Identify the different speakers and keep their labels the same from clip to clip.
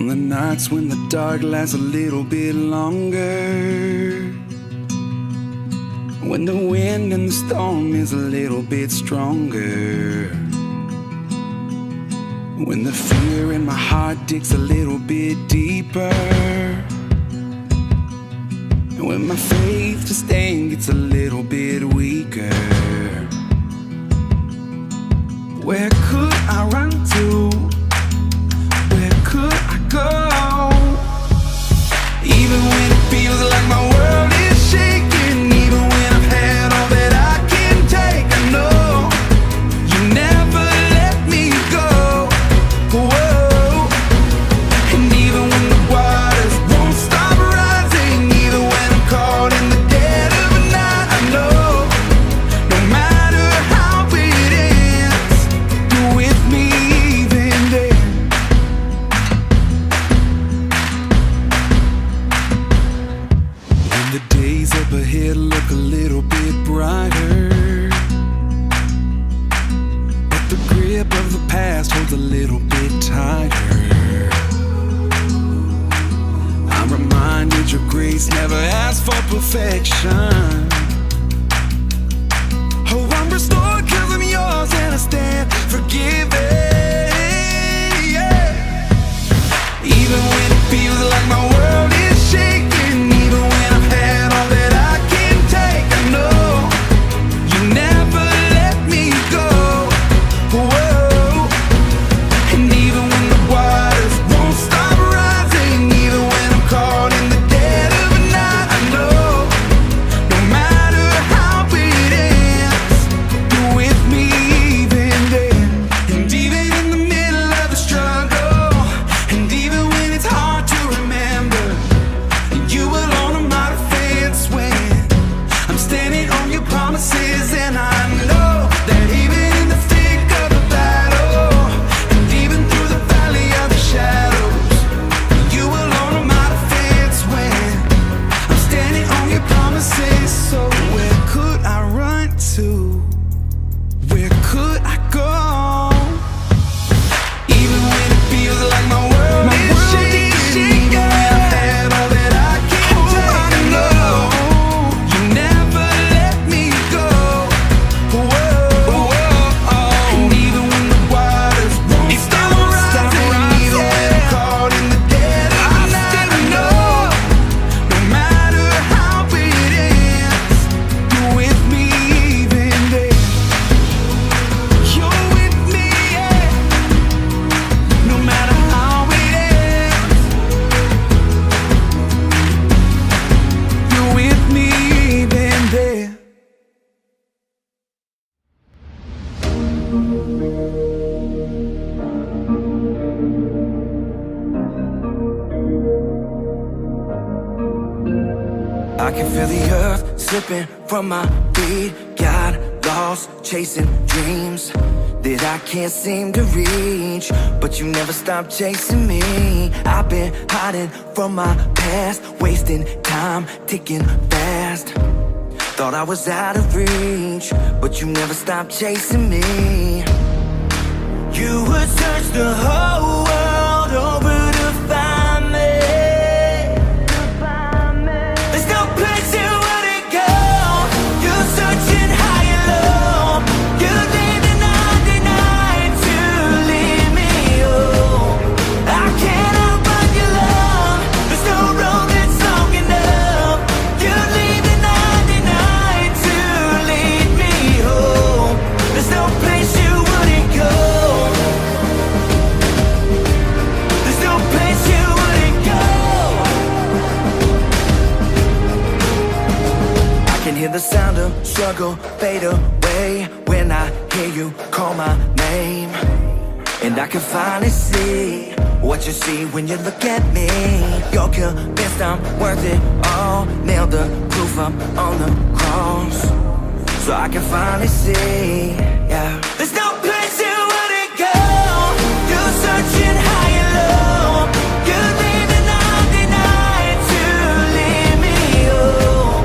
Speaker 1: On the nights when the dark lasts a little bit longer, when the wind and the storm is a little bit stronger, when the fear in my heart digs a little bit deeper, and when my faith to stand gets a little bit weaker, where could I run to? Where could I go? Even when it feels like my world is shaking, even when I've had all that I can take, I know you never let me go. Whoa. And even when the waters won't stop rising, even when I'm caught in the dead of the night, I know no matter how it ends, you're with me even then. When the days up ahead look a little bit brighter, but the grip of the past holds a little bit tighter, I'm reminded your grace never asks for perfection. Oh, I'm restored 'cause I'm yours and I stand forgiven, yeah. Even when it feels like my world is shaking, even when I've had all that I can take, I know you never let me go. Whoa. And even when the waters won't stop rising, even when I'm caught in the dead of the night, I know no matter how it ends, you're with me even then. And even in the middle of the struggle, and even when it's hard to remember, you alone are my defense when I'm standing on your promises. And I know that even in the thick of the battle, and even through the valley of the shadows, you alone are my defense when I'm standing on your promises. So where could I run to? Where could I go? Even when it feels like my world is shaking, even when I've had all that I can take, I know you never let me go. Whoa. And even when the waters won't stop rising, even when I'm caught in the dead of the night, I know no matter how it ends, you're with me even then. You're with me, yeah. No matter how it ends, you're with me even then.
Speaker 2: I can feel the earth slipping from my feet. Got lost chasing dreams that I can't seem to reach, but you never stop chasing me. I've been hiding from my past, wasting time, ticking fast. Thought I was out of reach, but you never stopped chasing me. You would search the whole world over to find me. There's no place you wouldn't go. You're searching high and low. You leave the 99 to leave me home. I can't outrun your love. There's no road that's long enough. You leave the 99 to lead me home. There's no place you wouldn't go. There's no place you wouldn't go. I can hear the sound of struggle fade away when I hear you call my name. And I can finally see what you see when you look at me. You're convinced I'm worth it all. Nailed the proof up on the cross, so I can finally see, yeah. There's no place you wouldn't go. You're searching high and low. You leave the 99 to leave me home.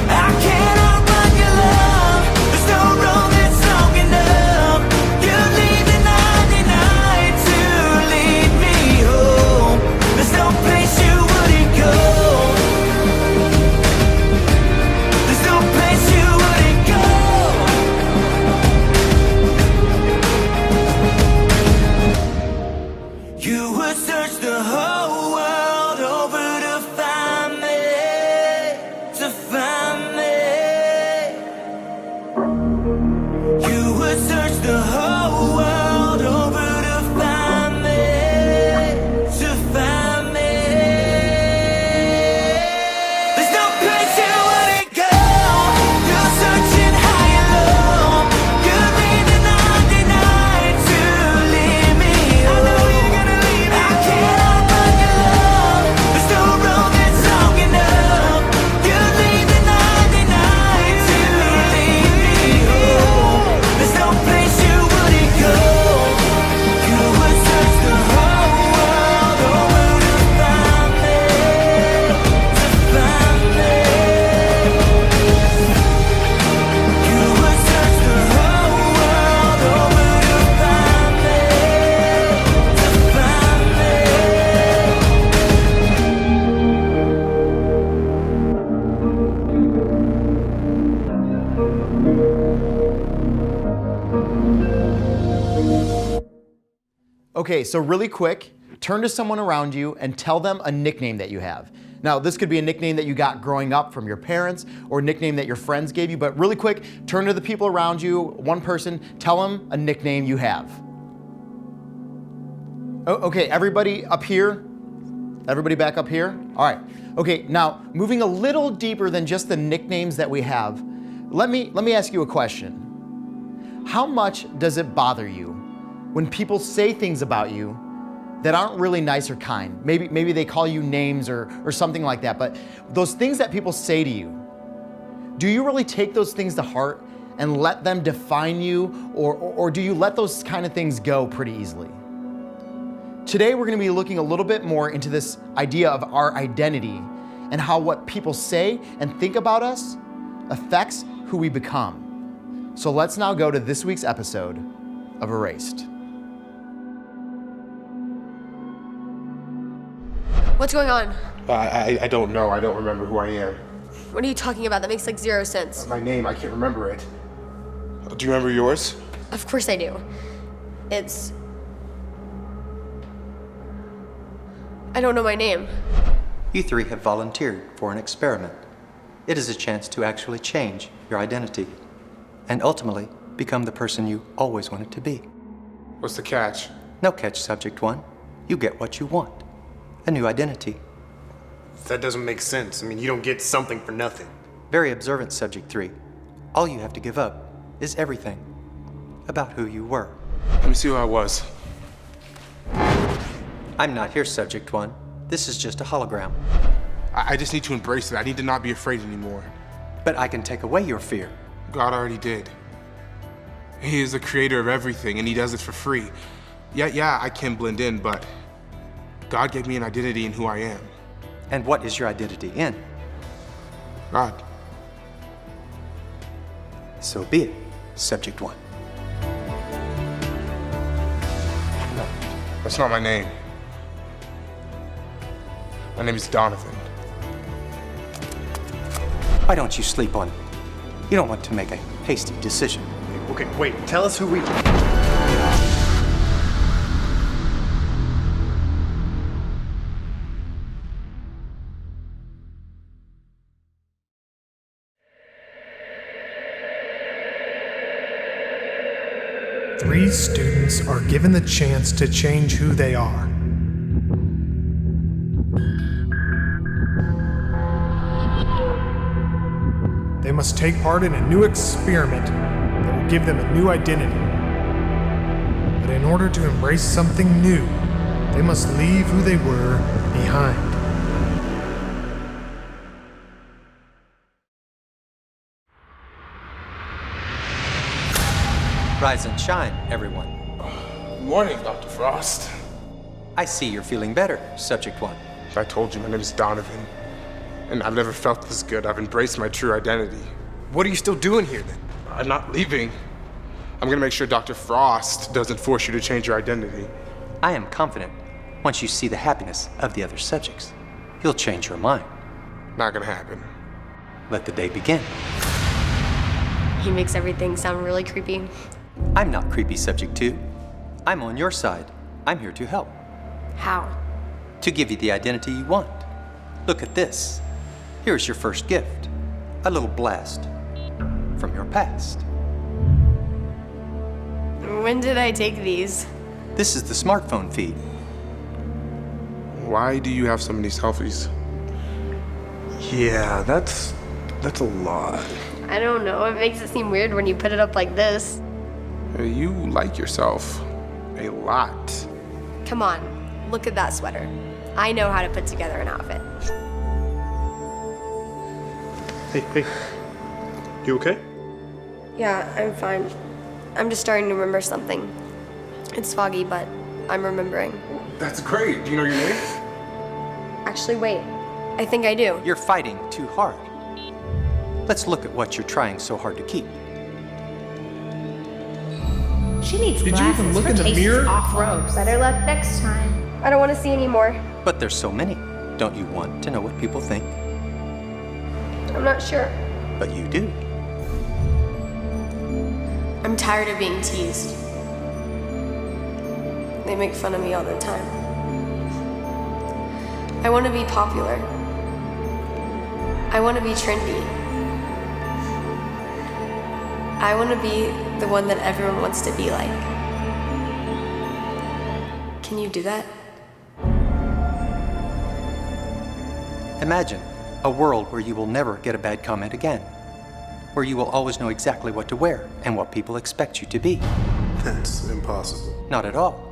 Speaker 2: I can't outrun your love. There's no road that's long enough. You leave the 99 to lead me home.
Speaker 3: Okay, so really quick, turn to someone around you and tell them a nickname that you have. Now, this could be a nickname that you got growing up from your parents or a nickname that your friends gave you, but really quick, turn to the people around you, one person, tell them a nickname you have. Okay, everybody up here? Everybody back up here? All right. Okay, now moving a little deeper than just the nicknames that we have, let me ask you a question. How much does it bother you when people say things about you that aren't really nice or kind? Maybe they call you names or something like that, but those things that people say to you, do you really take those things to heart and let them define you, or do you let those kind of things go pretty easily? Today we're going to be looking a little bit more into this idea of our identity and how what people say and think about us affects who we become. So let's now go to this week's episode of Erased.
Speaker 4: What's going on?
Speaker 5: I don't know. I don't remember who I am.
Speaker 4: What are you talking about? That makes like zero sense.
Speaker 5: My name, I can't remember it. Do you remember yours?
Speaker 4: Of course I do. I don't know my name.
Speaker 6: You three have volunteered for an experiment. It is a chance to actually change your identity and ultimately become the person you always wanted to be.
Speaker 5: What's the catch?
Speaker 6: No catch, Subject 1. You get what you want. A new identity.
Speaker 7: That doesn't make sense. I mean, you don't get something for nothing.
Speaker 6: Very observant, Subject 3. All you have to give up is everything about who you were.
Speaker 5: Let me see who I was.
Speaker 6: I'm not here, Subject 1. This is just a hologram.
Speaker 5: I just need to embrace it. I need to not be afraid anymore.
Speaker 6: But I can take away your fear.
Speaker 5: God already did. He is the creator of everything, and he does it for free. Yeah, I can blend in, but God gave me an identity in who I am.
Speaker 6: And what is your identity in?
Speaker 5: God.
Speaker 6: So be it, Subject 1.
Speaker 5: No, that's not my name. My name is Donovan.
Speaker 6: Why don't you sleep on it? You don't want to make a hasty decision.
Speaker 7: Okay, wait, tell us who we...
Speaker 8: Three students are given the chance to change who they are. They must take part in a new experiment that will give them a new identity. But in order to embrace something new, they must leave who they were behind.
Speaker 6: Rise and shine, everyone.
Speaker 5: Good morning, Dr. Frost.
Speaker 6: I see you're feeling better, Subject 1.
Speaker 5: I told you my name is Donovan, and I've never felt this good. I've embraced my true identity.
Speaker 7: What are you still doing here then?
Speaker 5: I'm not leaving. I'm gonna make sure Dr. Frost doesn't force you to change your identity.
Speaker 6: I am confident once you see the happiness of the other subjects, you'll change your mind.
Speaker 5: Not gonna happen.
Speaker 6: Let the day begin.
Speaker 4: He makes everything sound really creepy.
Speaker 6: I'm not creepy, Subject 2. I'm on your side. I'm here to help.
Speaker 4: How?
Speaker 6: To give you the identity you want. Look at this. Here's your first gift. A little blast from your past.
Speaker 4: When did I take these?
Speaker 6: This is the smartphone feed.
Speaker 5: Why do you have so many selfies?
Speaker 7: Yeah, that's a lot.
Speaker 4: I don't know. It makes it seem weird when you put it up like this.
Speaker 5: You like yourself a lot.
Speaker 4: Come on, look at that sweater. I know how to put together an outfit.
Speaker 7: Hey, you okay?
Speaker 4: Yeah, I'm fine. I'm just starting to remember something. It's foggy, but I'm remembering.
Speaker 5: That's great. Do you know your name?
Speaker 4: Actually, wait. I think I do.
Speaker 6: You're fighting too hard. Let's look at what you're trying so hard to keep.
Speaker 9: She needs
Speaker 8: Did you
Speaker 9: glasses.
Speaker 8: even look
Speaker 9: Her
Speaker 8: in the
Speaker 9: taste is
Speaker 8: mirror?
Speaker 9: off-road. Better luck next time.
Speaker 4: I don't want to see anymore.
Speaker 6: But there's so many. Don't you want to know what people think?
Speaker 4: I'm not sure.
Speaker 6: But you do.
Speaker 4: I'm tired of being teased. They make fun of me all the time. I want to be popular. I want to be trendy. I want to be the one that everyone wants to be like. Can you do that?
Speaker 6: Imagine a world where you will never get a bad comment again, where you will always know exactly what to wear and what people expect you to be.
Speaker 7: That's impossible.
Speaker 6: Not at all.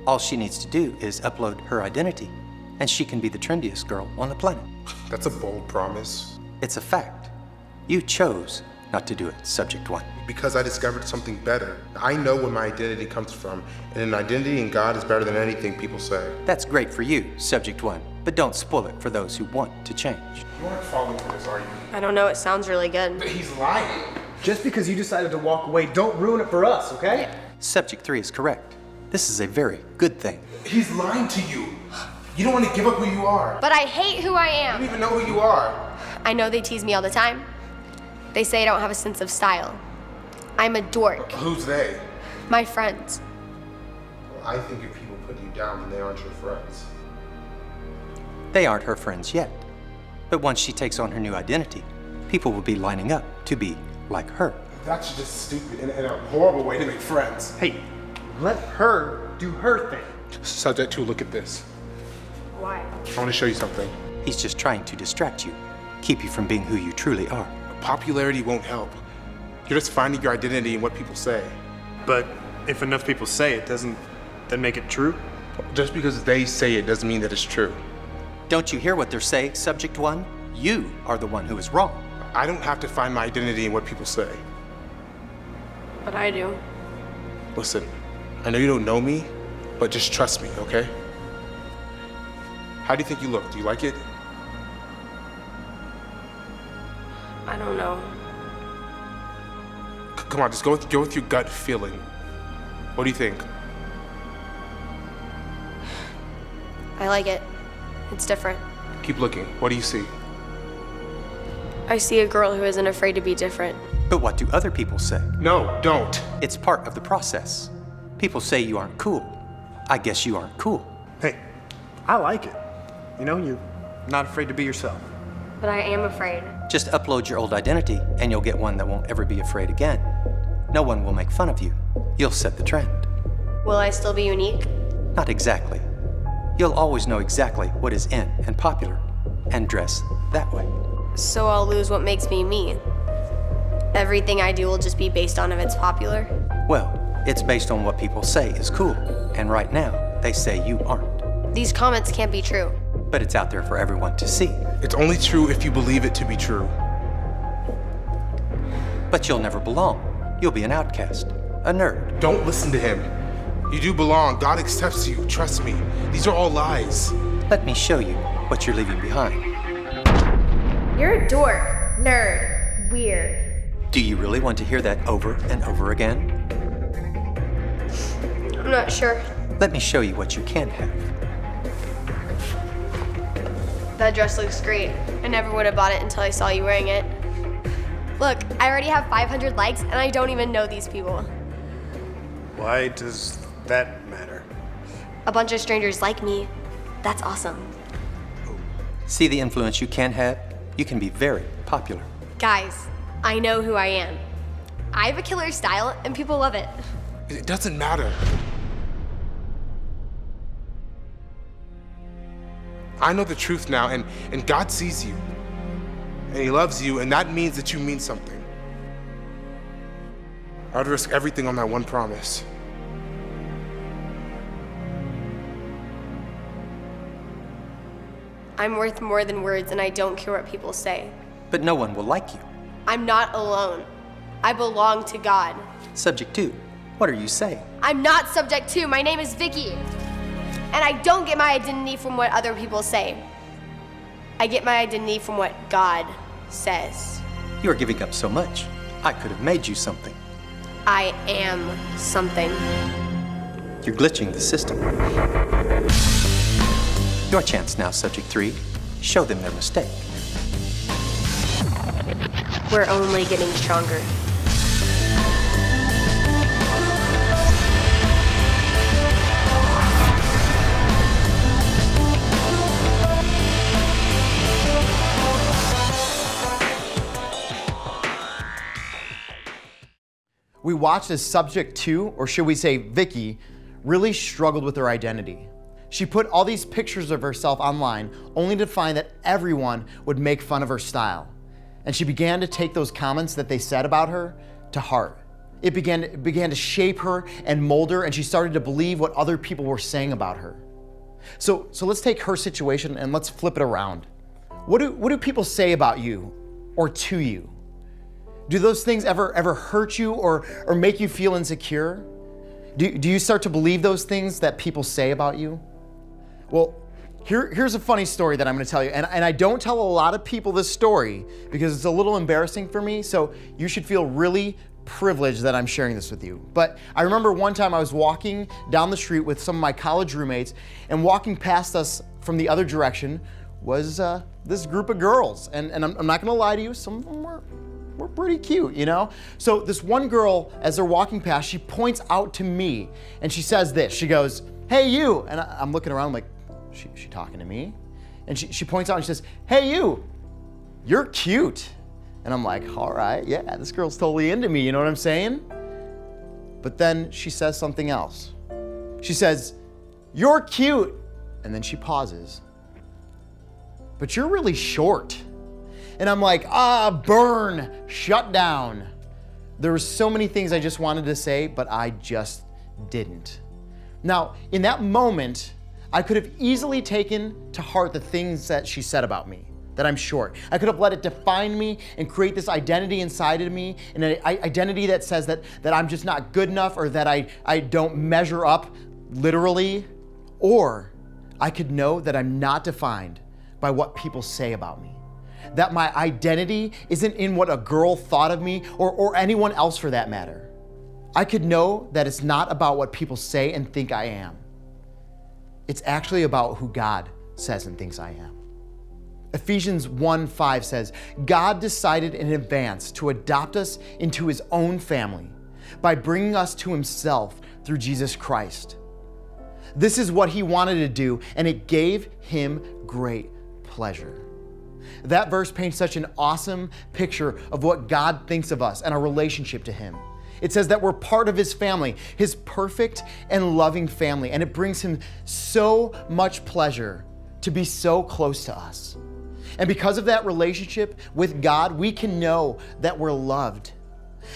Speaker 6: All she needs to do is upload her identity, and she can be the trendiest girl on the planet.
Speaker 5: That's a bold promise.
Speaker 6: It's a fact. You chose not to do it, Subject 1.
Speaker 5: Because I discovered something better. I know where my identity comes from, and an identity in God is better than anything people say.
Speaker 6: That's great for you, Subject 1, but don't spoil it for those who want to change.
Speaker 5: You aren't falling for this, are you?
Speaker 4: I don't know, it sounds really good.
Speaker 5: He's lying.
Speaker 10: Just because you decided to walk away, don't ruin it for us, okay?
Speaker 6: Subject 3 is correct. This is a very good thing.
Speaker 5: He's lying to you. You don't want to give up who you are.
Speaker 4: But I hate who I
Speaker 5: You
Speaker 4: am.
Speaker 5: don't even know who you are.
Speaker 4: I know they tease me all the time. They say I don't have a sense of style. I'm a dork.
Speaker 5: Who's they?
Speaker 4: My friends.
Speaker 5: Well, I think if people put you down, then they aren't your friends.
Speaker 6: They aren't her friends yet, but once she takes on her new identity, people will be lining up to be like her.
Speaker 5: That's just stupid and a horrible way to make friends.
Speaker 10: Hey, let her do her thing.
Speaker 5: Subject 2, look at this.
Speaker 4: Why?
Speaker 5: I want to show you something.
Speaker 6: He's just trying to distract you, keep you from being who you truly are.
Speaker 5: Popularity won't help. You're just finding your identity in what people say.
Speaker 7: But if enough people say it, doesn't that make it true?
Speaker 5: Just because they say it doesn't mean that it's true.
Speaker 6: Don't you hear what they're saying, Subject 1? You are the one who is wrong.
Speaker 5: I don't have to find my identity in what people say.
Speaker 4: But I do.
Speaker 5: Listen, I know you don't know me, but just trust me, okay? How do you think you look? Do you like it?
Speaker 4: I don't know.
Speaker 5: Come on, just go with your gut feeling. What do you think?
Speaker 4: I like it. It's different.
Speaker 5: Keep looking. What do you see?
Speaker 4: I see a girl who isn't afraid to be different.
Speaker 6: But what do other people say?
Speaker 5: No, don't.
Speaker 6: It's part of the process. People say you aren't cool. I guess you aren't cool.
Speaker 10: Hey, I like it. You know, you're not afraid to be yourself.
Speaker 4: But I am afraid.
Speaker 6: Just upload your old identity and you'll get one that won't ever be afraid again. No one will make fun of you. You'll set the trend.
Speaker 4: Will I still be unique?
Speaker 6: Not exactly. You'll always know exactly what is in and popular and dress that way.
Speaker 4: So I'll lose what makes me me. Everything I do will just be based on if it's popular.
Speaker 6: Well, it's based on what people say is cool, and right now, they say you aren't.
Speaker 4: These comments can't be true.
Speaker 6: But it's out there for everyone to see.
Speaker 5: It's only true if you believe it to be true.
Speaker 6: But you'll never belong. You'll be an outcast, a nerd.
Speaker 5: Don't listen to him. You do belong. God accepts you. Trust me. These are all lies.
Speaker 6: Let me show you what you're leaving behind.
Speaker 9: You're a dork, nerd, weird.
Speaker 6: Do you really want to hear that over and over again?
Speaker 4: I'm not sure.
Speaker 6: Let me show you what you can have.
Speaker 4: That dress looks great. I never would have bought it until I saw you wearing it. Look, I already have 500 likes and I don't even know these people.
Speaker 7: Why does that matter?
Speaker 4: A bunch of strangers like me. That's awesome.
Speaker 6: See the influence you can have? You can be very popular.
Speaker 4: Guys, I know who I am. I have a killer style and people love it.
Speaker 5: It doesn't matter. I know the truth now, and God sees you. And He loves you, and that means that you mean something. I'd risk everything on that one promise.
Speaker 4: I'm worth more than words and I don't care what people say.
Speaker 6: But no one will like you.
Speaker 4: I'm not alone. I belong to God.
Speaker 6: Subject 2, what are you saying?
Speaker 4: I'm not subject to. My name is Vicky. And I don't get my identity from what other people say. I get my identity from what God says.
Speaker 6: You are giving up so much. I could have made you something.
Speaker 4: I am something.
Speaker 6: You're glitching the system. Your chance now, Subject 3. Show them their mistake.
Speaker 4: We're only getting stronger.
Speaker 3: we watched as subject 2, or should we say Vicky, really struggled with her identity. She put all these pictures of herself online only to find that everyone would make fun of her style. And she began to take those comments that they said about her to heart. It began to shape her and mold her, and she started to believe what other people were saying about her. So let's take her situation and let's flip it around. What do people say about you or to you? Do those things ever hurt you or make you feel insecure? Do you start to believe those things that people say about you? Well, here's a funny story that I'm going to tell you. And I don't tell a lot of people this story because it's a little embarrassing for me. So you should feel really privileged that I'm sharing this with you. But I remember one time I was walking down the street with some of my college roommates, and walking past us from the other direction was this group of girls. And I'm not going to lie to you, some of them were pretty cute, you know? So this one girl, as they're walking past, she points out to me and she says this. She goes, "Hey, you." And I'm looking around like, she talking to me? And she points out and she says, "Hey, you're cute." And I'm like, all right, yeah, this girl's totally into me, you know what I'm saying? But then she says something else. She says, "You're cute." And then she pauses. "But you're really short." And I'm like, burn, shut down. There were so many things I just wanted to say, but I just didn't. Now, in that moment, I could have easily taken to heart the things that she said about me, that I'm short. I could have let it define me and create this identity inside of me, and an identity that says that I'm just not good enough, or that I don't measure up literally. Or I could know that I'm not defined by what people say about me. That my identity isn't in what a girl thought of me, or anyone else for that matter. I could know that it's not about what people say and think I am. It's actually about who God says and thinks I am. Ephesians 1:5 says, "God decided in advance to adopt us into his own family by bringing us to himself through Jesus Christ." This is what he wanted to do, and it gave him great pleasure. That verse paints such an awesome picture of what God thinks of us and our relationship to him. It says that we're part of his family, his perfect and loving family, and it brings him so much pleasure to be so close to us. And because of that relationship with God, we can know that we're loved,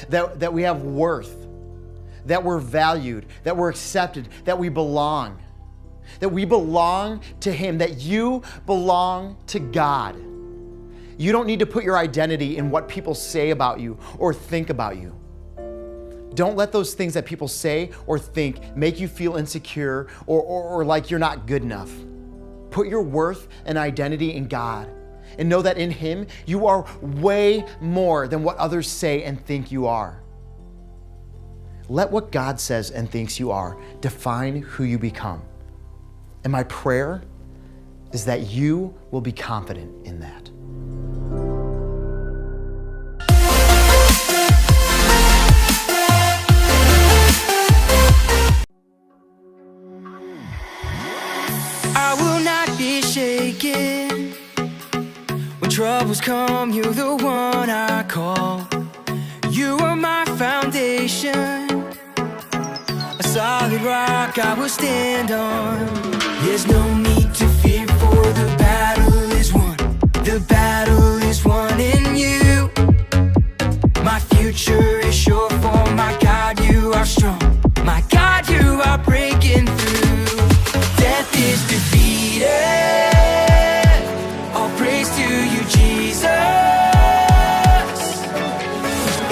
Speaker 3: that we have worth, that we're valued, that we're accepted, that we belong to him, that you belong to God. You don't need to put your identity in what people say about you or think about you. Don't let those things that people say or think make you feel insecure or like you're not good enough. Put your worth and identity in God, and know that in him you are way more than what others say and think you are. Let what God says and thinks you are define who you become. And my prayer is that you will be confident in that.
Speaker 2: I will not be shaken. When troubles come, you're the one I call. You are my foundation, a solid rock I will stand on. There's no need to fear, for the battle is won. The battle is won in you. My future is sure, for my God you are strong. My God, you are breaking through. Death is defeated. All praise to you, Jesus.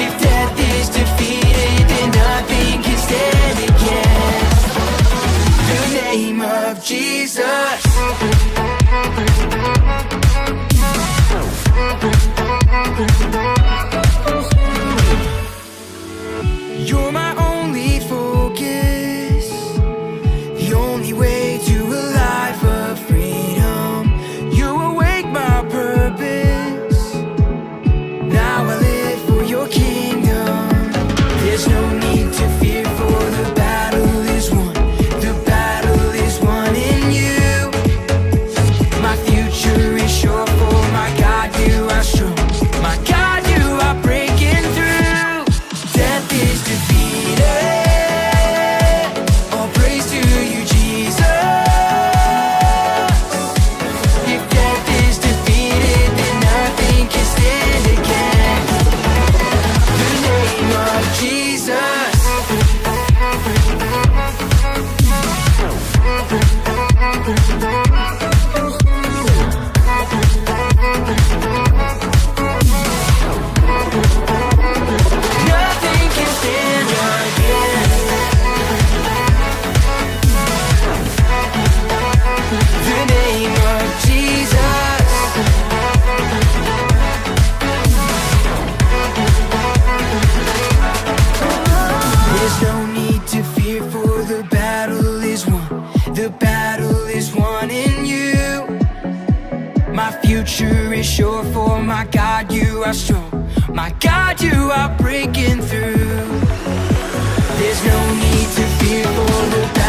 Speaker 2: If death is defeated, then nothing can stand against the name of Jesus. My future is sure, for my God you are strong. My God, you are breaking through. There's no need to fear for the